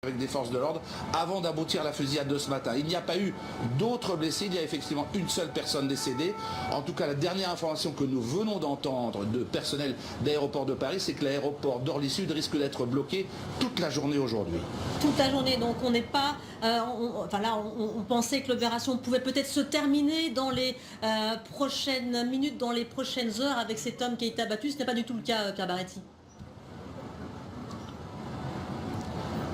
avec des forces de l'ordre avant d'aboutir à la fusillade de ce matin. Il n'y a pas eu d'autres blessés, il y a effectivement une seule personne décédée. En tout cas, la dernière information que nous venons d'entendre de personnel d'aéroport de Paris, c'est que l'aéroport d'Orly Sud risque d'être bloqué toute la journée aujourd'hui. Toute la journée, donc on n'est pas... on pensait que l'opération pouvait peut-être se terminer dans les prochaines minutes, dans les prochaines heures avec cet homme qui a été abattu. Ce n'est pas du tout le cas, Pierre Barretti.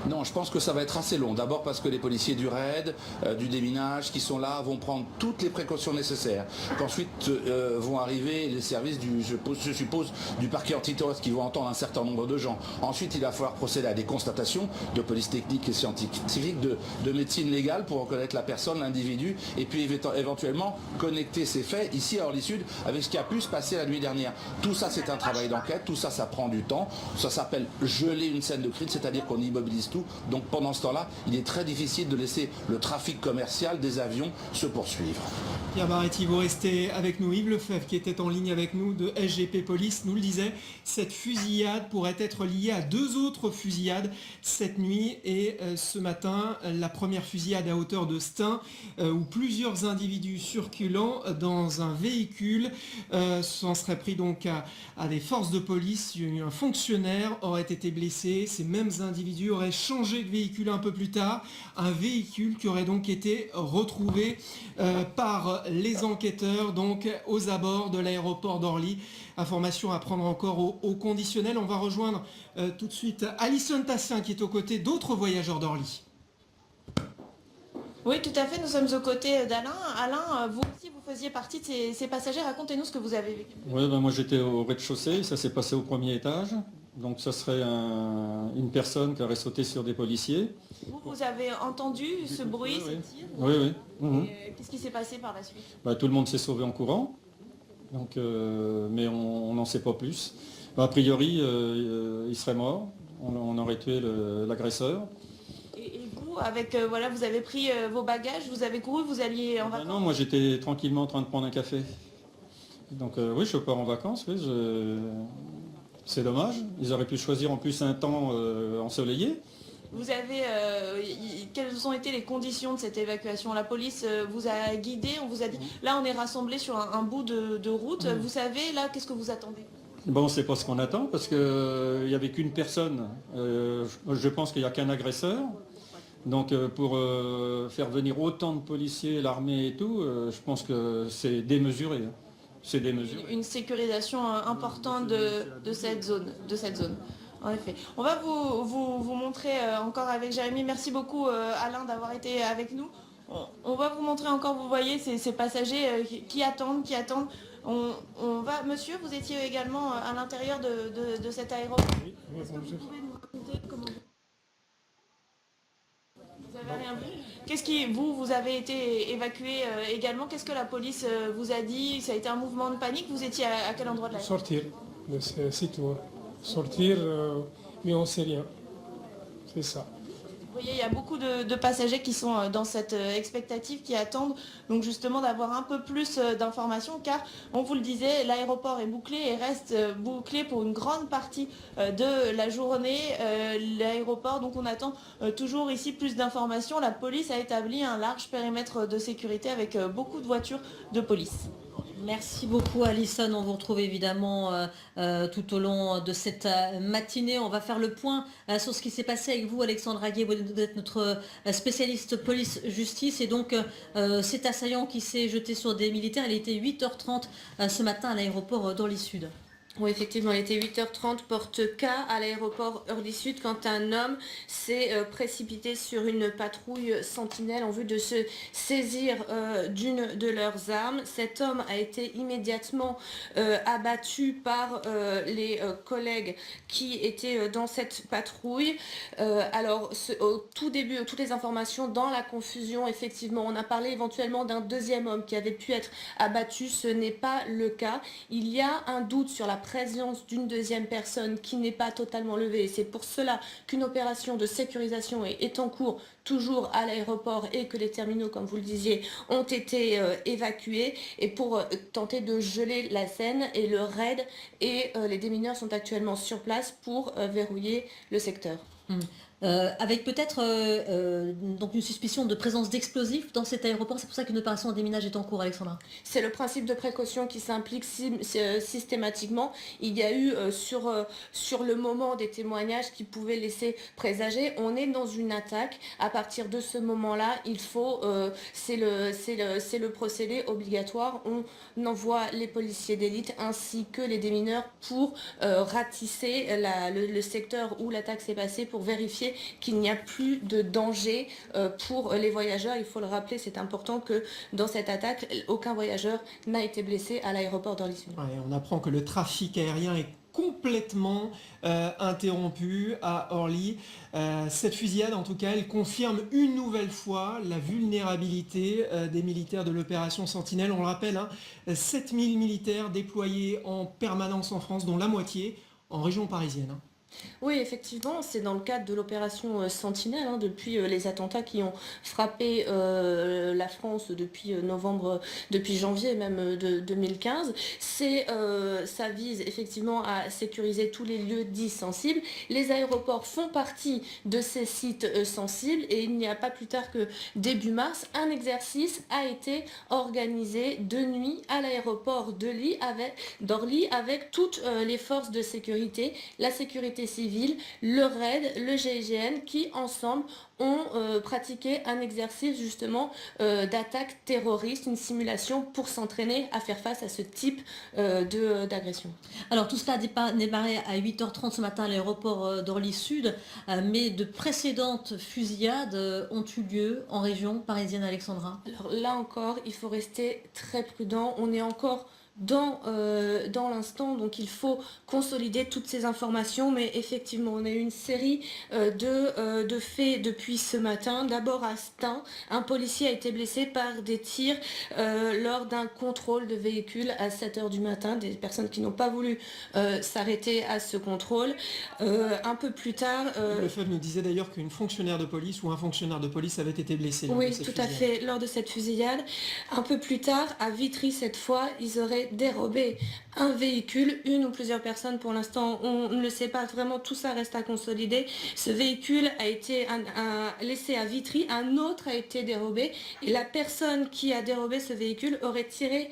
Non, je pense que ça va être assez long. D'abord parce que les policiers du RAID, du déminage qui sont là vont prendre toutes les précautions nécessaires. Qu'ensuite vont arriver les services je suppose, du parquet antiterroriste qui vont entendre un certain nombre de gens. Ensuite, il va falloir procéder à des constatations de police technique et scientifique, de médecine légale pour reconnaître la personne, l'individu, et puis éventuellement connecter ces faits ici à Orly Sud avec ce qui a pu se passer la nuit dernière. Tout ça, c'est un travail d'enquête. Tout ça, ça prend du temps. Ça s'appelle geler une scène de crime, c'est-à-dire qu'on immobilise tout. Donc pendant ce temps-là, il est très difficile de laisser le trafic commercial des avions se poursuivre. Pierre Barretti, vous restez avec nous. Yves Lefebvre, qui était en ligne avec nous de SGP Police, nous le disait, cette fusillade pourrait être liée à deux autres fusillades cette nuit et ce matin, la première fusillade à hauteur de Stein, où plusieurs individus circulant dans un véhicule s'en seraient pris donc à des forces de police. Un fonctionnaire aurait été blessé. Ces mêmes individus auraient changé de véhicule un peu plus tard, un véhicule qui aurait donc été retrouvé par les enquêteurs donc aux abords de l'aéroport d'Orly. Information à prendre encore au conditionnel. On va rejoindre tout de suite Alison Tassien qui est aux côtés d'autres voyageurs d'Orly. Oui, tout à fait, nous sommes aux côtés d'Alain. Alain, vous aussi, vous faisiez partie de ces passagers. Racontez-nous ce que vous avez vécu. Oui, moi j'étais au rez-de-chaussée, ça s'est passé au premier étage. Donc ça serait une personne qui aurait sauté sur des policiers. Vous avez entendu ce bruit, ces tirs? Oui. Mhm. Qu'est-ce qui s'est passé par la suite? Tout le monde s'est sauvé en courant, donc, mais on n'en sait pas plus. A priori, il serait mort, on aurait tué l'agresseur. Et vous, avec vous avez pris vos bagages, vous avez couru, vous alliez en vacances? Non, moi j'étais tranquillement en train de prendre un café. Donc oui, je pars en vacances, oui, c'est dommage. Ils auraient pu choisir en plus un temps ensoleillé. Vous avez, quelles ont été les conditions de cette évacuation? La police vous a guidé, on vous a dit, là on est rassemblés sur un bout de route. Vous savez, là, qu'est-ce que vous attendez? Bon, on ne sait pas ce qu'on attend parce qu'il n'y avait qu'une personne. Je pense qu'il n'y a qu'un agresseur. Donc pour faire venir autant de policiers, l'armée et tout, je pense que c'est démesuré. C'est démesuré. Une sécurisation importante de cette zone. En effet. On va vous montrer encore avec Jérémy. Merci beaucoup Alain d'avoir été avec nous. On va vous montrer encore, vous voyez, ces passagers qui attendent. On va, monsieur, vous étiez également à l'intérieur de cet aéroport. Oui, Est-ce que vous pouvez nous raconter comment vous avez rien vu? Qu'est-ce qui, vous avez été évacué également? Qu'est-ce que la police vous a dit? Ça a été un mouvement de panique? Vous étiez à quel endroit de l'aéroport? Sortir, c'est tout. Sortir, mais on ne sait rien. C'est ça. Vous voyez, il y a beaucoup de passagers qui sont dans cette expectative, qui attendent donc justement d'avoir un peu plus d'informations, car on vous le disait, l'aéroport est bouclé et reste bouclé pour une grande partie de la journée. L'aéroport, donc on attend toujours ici plus d'informations. La police a établi un large périmètre de sécurité avec beaucoup de voitures de police. Merci beaucoup Alison, on vous retrouve évidemment tout au long de cette matinée. On va faire le point sur ce qui s'est passé avec vous Alexandre Aguet, vous êtes notre spécialiste police-justice et donc cet assaillant qui s'est jeté sur des militaires, il était 8h30 ce matin à l'aéroport d'Orly Sud. Oui, effectivement, il était 8h30, porte K à l'aéroport Orly Sud quand un homme s'est précipité sur une patrouille sentinelle en vue de se saisir d'une de leurs armes. Cet homme a été immédiatement abattu par les collègues qui étaient dans cette patrouille. Au tout début, toutes les informations dans la confusion, effectivement, on a parlé éventuellement d'un deuxième homme qui avait pu être abattu. Ce n'est pas le cas. Il y a un doute sur la présence d'une deuxième personne qui n'est pas totalement levée. C'est pour cela qu'une opération de sécurisation est en cours toujours à l'aéroport et que les terminaux, comme vous le disiez, ont été évacués et pour tenter de geler la scène. Et le RAID et les démineurs sont actuellement sur place pour verrouiller le secteur. avec peut-être donc une suspicion de présence d'explosifs dans cet aéroport. C'est pour ça qu'une opération de déminage est en cours, Alexandra. C'est le principe de précaution qui s'implique systématiquement. Il y a eu sur le moment des témoignages qui pouvaient laisser présager. On est dans une attaque. À partir de ce moment-là, il faut, c'est le procédé obligatoire. On envoie les policiers d'élite ainsi que les démineurs pour ratisser le secteur où l'attaque s'est passée pour vérifier qu'il n'y a plus de danger pour les voyageurs. Il faut le rappeler, c'est important que dans cette attaque, aucun voyageur n'a été blessé à l'aéroport d'Orly-Sud. Ouais, on apprend que le trafic aérien est complètement interrompu à Orly. Cette fusillade, en tout cas, elle confirme une nouvelle fois la vulnérabilité des militaires de l'opération Sentinelle. On le rappelle, 7000 militaires déployés en permanence en France, dont la moitié en région parisienne. Oui, effectivement, c'est dans le cadre de l'opération Sentinelle, depuis les attentats qui ont frappé la France depuis janvier même de 2015. Ça vise effectivement à sécuriser tous les lieux dits sensibles. Les aéroports font partie de ces sites sensibles et il n'y a pas plus tard que début mars, un exercice a été organisé de nuit à l'aéroport d'Orly avec toutes les forces de sécurité, la sécurité civile, le RAID, le GIGN qui ensemble ont pratiqué un exercice justement d'attaque terroriste, une simulation pour s'entraîner à faire face à ce type d'agression. Alors tout cela a démarré à 8h30 ce matin à l'aéroport d'Orly-Sud, mais de précédentes fusillades ont eu lieu en région parisienne, Alexandra. Alors là encore, il faut rester très prudent. On est encore dans l'instant, donc il faut consolider toutes ces informations, mais effectivement on a eu une série de faits depuis ce matin. D'abord à Stein, un policier a été blessé par des tirs lors d'un contrôle de véhicule à 7h du matin, des personnes qui n'ont pas voulu s'arrêter à ce contrôle. Un peu plus tard... Le FEV nous disait d'ailleurs qu'une fonctionnaire de police ou un fonctionnaire de police avait été blessé. Oui, tout à fait, lors de cette fusillade. Un peu plus tard, à Vitry cette fois, ils auraient dérobé un véhicule, une ou plusieurs personnes pour l'instant, on ne le sait pas vraiment, tout ça reste à consolider. Ce véhicule a été laissé à Vitry, un autre a été dérobé et la personne qui a dérobé ce véhicule aurait tiré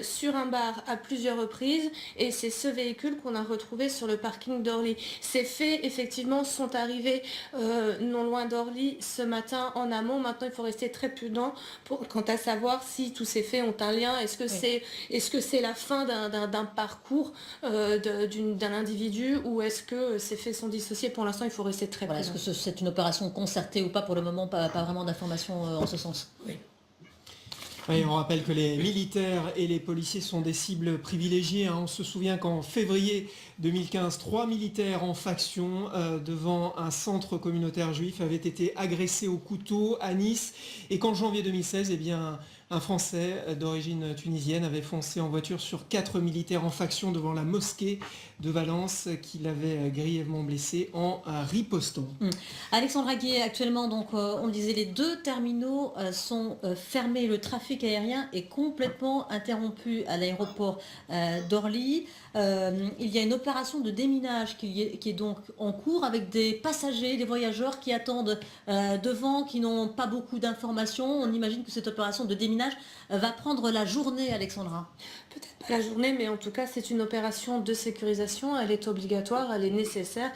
sur un bar à plusieurs reprises et c'est ce véhicule qu'on a retrouvé sur le parking d'Orly. Ces faits effectivement sont arrivés non loin d'Orly ce matin en amont. Maintenant il faut rester très prudent quant à savoir si tous ces faits ont un lien. Est-ce que c'est la fin d'un parcours d'un individu ou est-ce que ces faits sont dissociés? Pour l'instant, il faut rester très prudent. Est-ce que c'est une opération concertée ou pas? Pour le moment, pas vraiment d'informations en ce sens. Oui. Et on rappelle que les militaires et les policiers sont des cibles privilégiées. On se souvient qu'en février 2015, 3 militaires en faction devant un centre communautaire juif avaient été agressés au couteau à Nice et qu'en janvier 2016, un Français d'origine tunisienne avait foncé en voiture sur 4 militaires en faction devant la mosquée de Valence qui l'avait grièvement blessé en ripostant. Alexandra Guillet, actuellement, donc, on le disait, les 2 terminaux sont fermés. Le trafic aérien est complètement interrompu à l'aéroport d'Orly. Il y a une opération de déminage qui est donc en cours avec des passagers, des voyageurs qui attendent devant, qui n'ont pas beaucoup d'informations. On imagine que cette opération de déminage va prendre la journée, Alexandra. Peut-être pas la journée, mais en tout cas, c'est une opération de sécurisation. Elle est obligatoire, elle est nécessaire.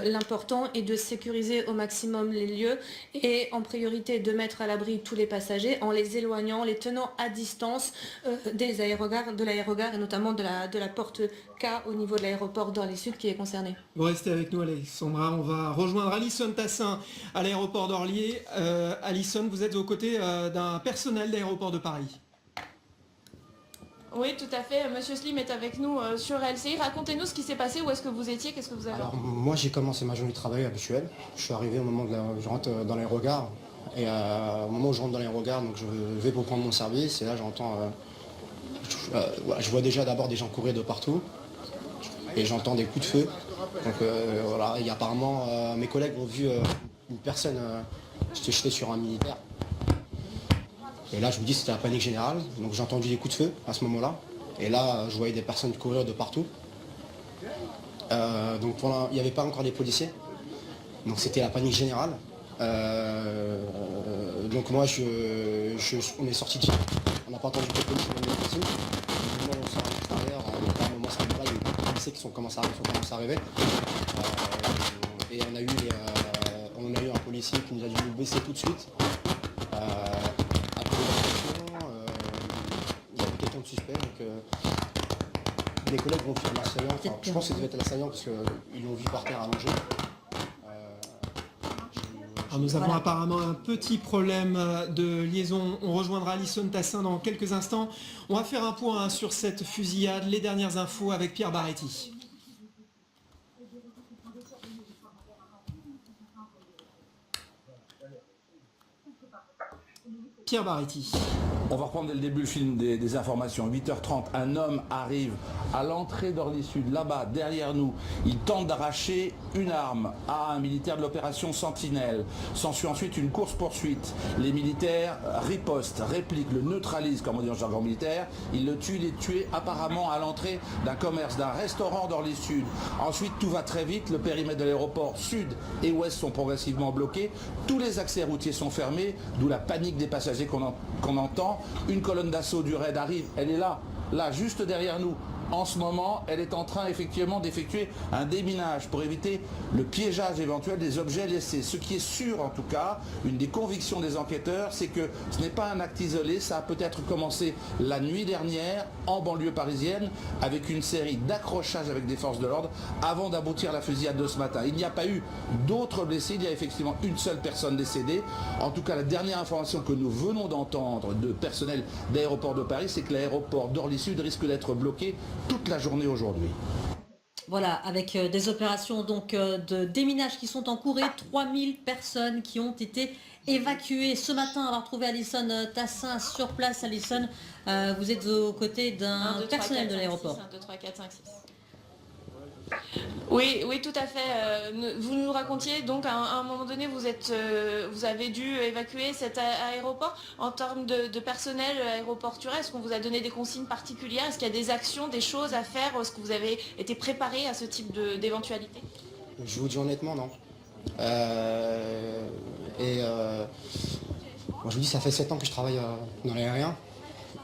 L'important est de sécuriser au maximum les lieux et en priorité de mettre à l'abri tous les passagers en les éloignant, les tenant à distance de l'aérogare et notamment de la porte K au niveau de l'aéroport d'Orly-Sud qui est concerné. Vous restez avec nous, Alexandra. On va rejoindre Alison Tassin à l'aéroport d'Orly. Alison, vous êtes aux côtés d'un personnel d'aéroport de Paris. Oui, tout à fait. Monsieur Slim est avec nous sur LCI. Racontez-nous ce qui s'est passé, où est-ce que vous étiez, qu'est-ce que vous avez... Alors, moi, j'ai commencé ma journée de travail habituelle. Je suis arrivé au moment où je rentre dans l'aérogare. Et au moment où je rentre dans l'aérogare, donc je vais pour prendre mon service. Et là, j'entends... je vois déjà d'abord des gens courir de partout. Et j'entends des coups de feu. Donc voilà, et apparemment, mes collègues ont vu une personne jeter sur un militaire. Et là, je me dis c'était la panique générale. Donc j'ai entendu des coups de feu à ce moment-là. Et là, je voyais des personnes courir de partout. Donc il n'y avait pas encore des policiers. Donc c'était la panique générale. Donc moi, on est sorti de chez on n'a pas entendu que les policiers nous ont dit. Au moment où on sort à l'extérieur, moi, ce moment-là, il y a eu beaucoup de policiers qui sont commencés à arriver. Et on a eu un policier qui nous a dû nous baisser tout de suite. Après l'évacuation, il y avait quelqu'un de suspect. Donc, les collègues vont faire l'assaillant. Enfin, je pense que ça devait être l'assaillant parce qu'ils l'ont vu par terre allongé. Alors nous avons apparemment un petit problème de liaison. On rejoindra Alison Tassin dans quelques instants. On va faire un point sur cette fusillade, les dernières infos avec Pierre Baretti. Pierre Baretti. On va reprendre dès le début le film des informations. 8h30, un homme arrive à l'entrée d'Orly-Sud, là-bas, derrière nous. Il tente d'arracher une arme à un militaire de l'opération Sentinelle. S'ensuit ensuite une course-poursuite. Les militaires ripostent, répliquent, le neutralisent, comme on dit en jargon militaire. Il le tue, il est tué apparemment à l'entrée d'un commerce, d'un restaurant d'Orly-Sud. Ensuite, tout va très vite. Le périmètre de l'aéroport sud et ouest sont progressivement bloqués. Tous les accès routiers sont fermés, d'où la panique des passagers qu'on entend. Une colonne d'assaut du raid arrive, elle est là, juste derrière nous. En ce moment, elle est en train effectivement d'effectuer un déminage pour éviter le piégeage éventuel des objets laissés. Ce qui est sûr en tout cas, une des convictions des enquêteurs, c'est que ce n'est pas un acte isolé, ça a peut-être commencé la nuit dernière en banlieue parisienne avec une série d'accrochages avec des forces de l'ordre avant d'aboutir à la fusillade de ce matin. Il n'y a pas eu d'autres blessés, il y a effectivement une seule personne décédée. En tout cas, la dernière information que nous venons d'entendre de personnel d'aéroport de Paris, c'est que l'aéroport d'Orly-Sud risque d'être bloqué toute la journée aujourd'hui. Voilà, avec des opérations donc de déminage qui sont en cours et 3000 personnes qui ont été évacuées. Ce matin, on va retrouver Alison Tassin sur place. Alison, vous êtes aux côtés d'un personnel de l'aéroport. 1, 2, 3, 4, 5, 6. Oui, tout à fait. Vous nous racontiez donc à un moment donné, vous avez dû évacuer cet aéroport. En termes de personnel aéroportuaire, est-ce qu'on vous a donné des consignes particulières? Est-ce qu'il y a des actions, des choses à faire? Est-ce que vous avez été préparé à ce type d'éventualité? Je vous dis honnêtement, non. Moi, je vous dis, ça fait 7 ans que je travaille dans l'aérien.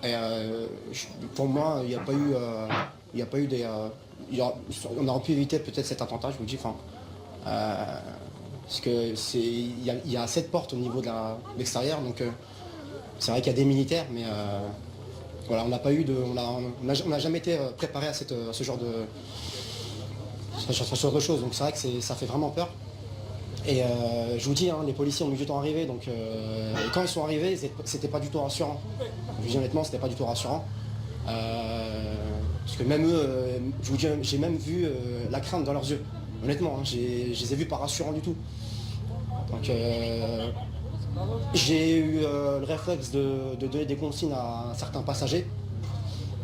Et pour moi, il n'y a pas eu des... on aurait pu éviter peut-être cet attentat, je vous le dis. Parce que il y a 7 portes au niveau de l'extérieur, donc c'est vrai qu'il y a des militaires, mais voilà, on n'a pas eu de, on n'a jamais été préparé à ce genre de choses. Donc c'est vrai que ça fait vraiment peur. Et je vous dis, les policiers ont mis du temps à arriver, donc quand ils sont arrivés, c'était pas du tout rassurant. Je vous dis honnêtement, c'était pas du tout rassurant. Parce que même eux, je vous dis, j'ai même vu la crainte dans leurs yeux. Honnêtement, je les ai vus pas rassurants du tout. Donc j'ai eu le réflexe de donner des consignes à certains passagers.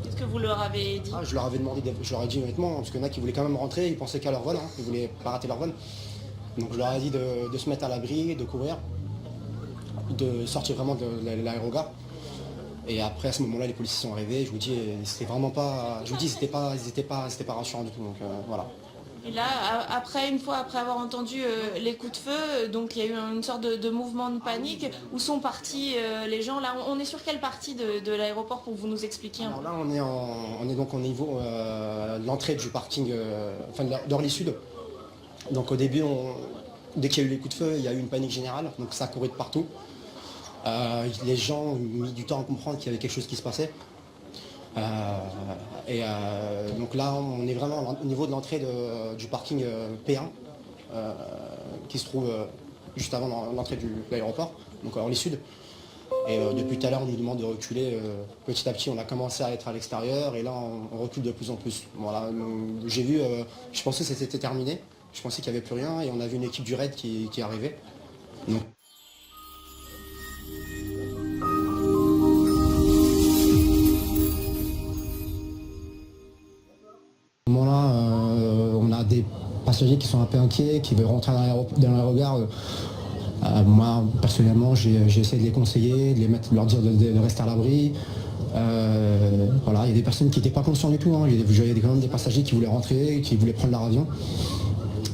Qu'est-ce que vous leur avez dit? Je leur avais demandé, je leur ai dit honnêtement, parce qu'il y en a qui voulaient quand même rentrer, ils pensaient qu'à leur vol, ils voulaient pas rater leur vol. Donc je leur ai dit de se mettre à l'abri, de courir, de sortir vraiment de l'aérogare. Et après à ce moment-là, les policiers sont arrivés. Je vous dis, c'était vraiment pas, je vous dis, c'était pas rassurant du tout. Donc voilà. Et là, une fois après avoir entendu les coups de feu, donc il y a eu une sorte de mouvement de panique. Où sont partis les gens? Là, on est sur quelle partie de l'aéroport pour vous nous expliquer un peu? Alors là, on est donc au niveau de l'entrée du parking, d'Orly-Sud. Donc au début, dès qu'il y a eu les coups de feu, il y a eu une panique générale. Donc ça courait de partout. Les gens ont mis du temps à comprendre qu'il y avait quelque chose qui se passait. Donc là, on est vraiment au niveau de l'entrée du parking P1, qui se trouve juste avant l'entrée de l'aéroport, donc Orly-Sud. Et depuis tout à l'heure, on nous demande de reculer. Petit à petit, on a commencé à être à l'extérieur et là, on recule de plus en plus. Voilà, j'ai vu, je pensais que c'était terminé. Je pensais qu'il n'y avait plus rien et on a vu une équipe du raid qui est arrivée. Donc, à ce moment-là, on a des passagers qui sont un peu inquiets, qui veulent rentrer dans l'aérogare. Moi, personnellement, j'ai essayé de les conseiller, de leur dire de rester à l'abri. Voilà, il y a des personnes qui n'étaient pas conscientes du tout. Il y avait quand même des passagers qui voulaient rentrer, qui voulaient prendre leur avion.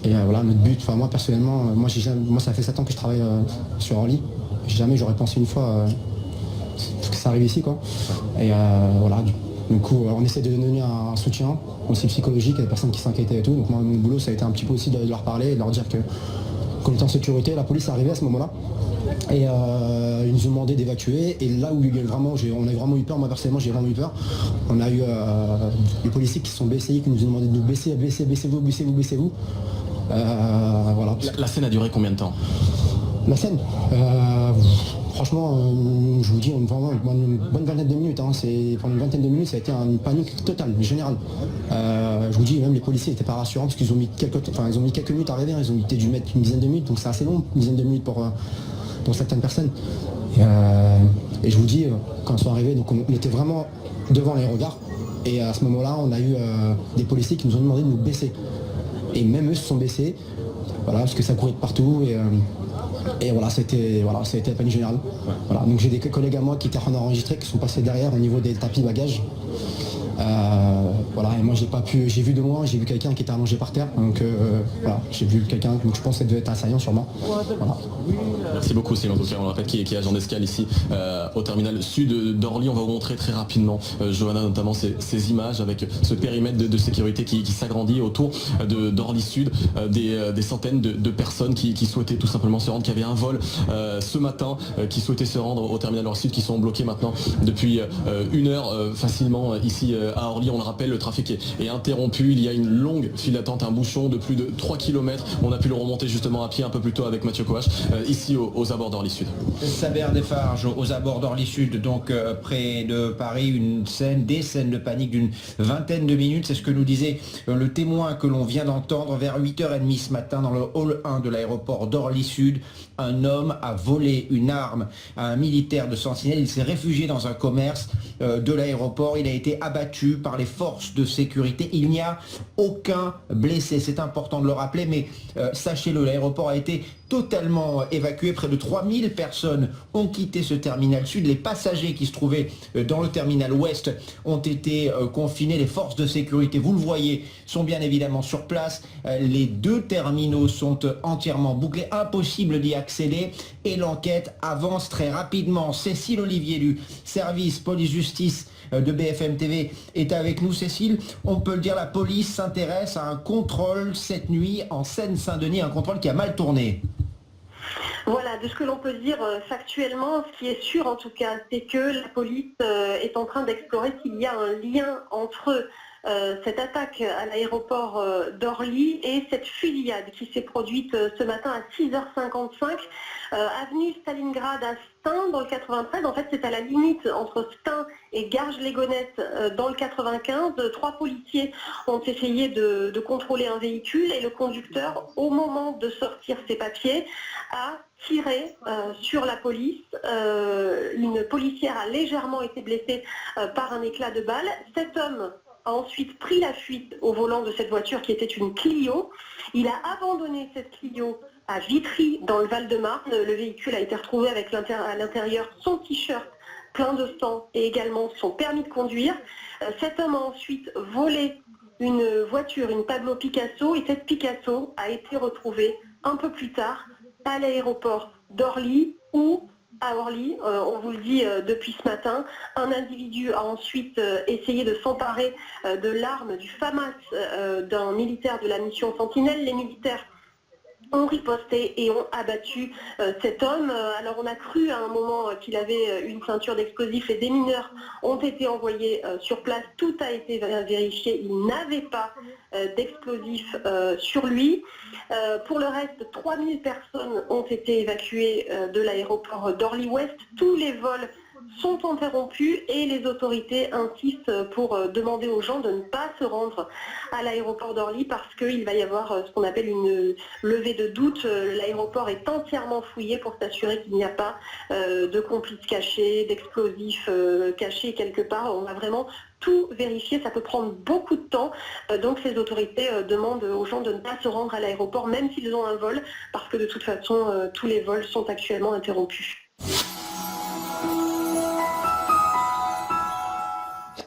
Et voilà, notre but, moi personnellement, moi ça fait 7 ans que je travaille sur Orly. Jamais j'aurais pensé une fois que ça arrive ici, quoi. Et voilà, du coup, on essaie de donner un soutien aussi psychologique à des personnes qui s'inquiétaient et tout. Donc moi, mon boulot, ça a été un petit peu aussi de leur parler et de leur dire que qu'on était en sécurité. La police est arrivée à ce moment-là. Et ils nous ont demandé d'évacuer. Et là où on a vraiment eu peur, moi personnellement j'ai vraiment eu peur. On a eu les policiers qui se sont baissés, qui nous ont demandé de nous baissez-vous. Voilà. La scène a duré combien de temps? La scène franchement, je vous dis, vraiment une bonne vingtaine de minutes. Pendant une vingtaine de minutes, ça a été une panique totale, générale. Je vous dis, même les policiers n'étaient pas rassurants parce qu'ils ont mis quelques minutes à arriver. Ils ont dû mettre une dizaine de minutes, donc c'est assez long, une dizaine de minutes pour certaines personnes. Et je vous dis, quand ils sont arrivés, donc on était vraiment devant les regards. Et à ce moment-là, on a eu des policiers qui nous ont demandé de nous baisser. Et même eux se sont baissés, voilà, parce que ça courait de partout. Et voilà, ça a été la panique générale. Voilà, donc j'ai des collègues à moi qui étaient en train d'enregistrer, qui sont passés derrière au niveau des tapis bagages. Voilà, et moi j'ai vu de loin, j'ai vu quelqu'un qui était allongé par terre, donc voilà, j'ai vu quelqu'un, donc je pense que ça devait être assaillant sûrement. Voilà. Merci beaucoup Céline, en tout cas on le répète, qui est agent d'escale ici au terminal sud d'Orly. On va vous montrer très rapidement, Johanna, notamment ces images avec ce périmètre de sécurité qui s'agrandit autour d'Orly Sud, des centaines de personnes qui souhaitaient tout simplement se rendre, qui avaient un vol ce matin, qui souhaitaient se rendre au terminal Orly Sud, qui sont bloqués maintenant depuis 1 heure facilement ici à Orly. On le rappelle, le trafic est interrompu, il y a une longue file d'attente, un bouchon de plus de 3 km. On a pu le remonter justement à pied un peu plus tôt avec Mathieu Coache, ici aux abords d'Orly Sud. Saber Defarge, aux abords d'Orly Sud, donc près de Paris, des scènes de panique d'une vingtaine de minutes. C'est ce que nous disait le témoin que l'on vient d'entendre vers 8h30 ce matin dans le hall 1 de l'aéroport d'Orly Sud. Un homme a volé une arme à un militaire de Sentinelle. Il s'est réfugié dans un commerce de l'aéroport. Il a été abattu par les forces de sécurité. Il n'y a aucun blessé. C'est important de le rappeler, mais sachez-le, l'aéroport a été totalement évacué. Près de 3000 personnes ont quitté ce terminal sud. Les passagers qui se trouvaient dans le terminal ouest ont été confinés. Les forces de sécurité, vous le voyez, sont bien évidemment sur place. Les 2 terminaux sont entièrement bouclés. Impossible d'y accéder et l'enquête avance très rapidement. Cécile Olivier du service police-justice de BFM TV est avec nous. Cécile, on peut le dire, la police s'intéresse à un contrôle cette nuit en Seine-Saint-Denis, un contrôle qui a mal tourné. Voilà, de ce que l'on peut dire factuellement, ce qui est sûr en tout cas, c'est que la police est en train d'explorer s'il y a un lien entre cette attaque à l'aéroport d'Orly et cette fusillade qui s'est produite ce matin à 6h55, avenue Stalingrad à Stein dans le 93. En fait, c'est à la limite entre Stein et Garges-les-Gonesse dans le 95. 3 policiers ont essayé de contrôler un véhicule et le conducteur, au moment de sortir ses papiers, a tiré sur la police. Une policière a légèrement été blessée par un éclat de balle. Cet homme a ensuite pris la fuite au volant de cette voiture qui était une Clio. Il a abandonné cette Clio à Vitry dans le Val-de-Marne. Le véhicule a été retrouvé avec à l'intérieur son t-shirt plein de sang et également son permis de conduire. Cet homme a ensuite volé une voiture, une Pablo Picasso, et cette Picasso a été retrouvée un peu plus tard à l'aéroport d'Orly, où à Orly, on vous le dit depuis ce matin, un individu a ensuite essayé de s'emparer de l'arme, du FAMAS d'un militaire de la mission Sentinelle. Les militaires ont riposté et ont abattu cet homme. Alors on a cru à un moment qu'il avait une ceinture d'explosifs. Les démineurs ont été envoyés sur place. Tout a été vérifié. Il n'avait pas d'explosifs sur lui. Pour le reste, 3000 personnes ont été évacuées de l'aéroport d'Orly-Ouest. Tous les vols sont interrompus et les autorités insistent pour demander aux gens de ne pas se rendre à l'aéroport d'Orly parce qu'il va y avoir ce qu'on appelle une levée de doute. L'aéroport est entièrement fouillé pour s'assurer qu'il n'y a pas de complices cachés, d'explosifs cachés quelque part. On va vraiment tout vérifier, ça peut prendre beaucoup de temps. Donc ces autorités demandent aux gens de ne pas se rendre à l'aéroport même s'ils ont un vol parce que de toute façon tous les vols sont actuellement interrompus.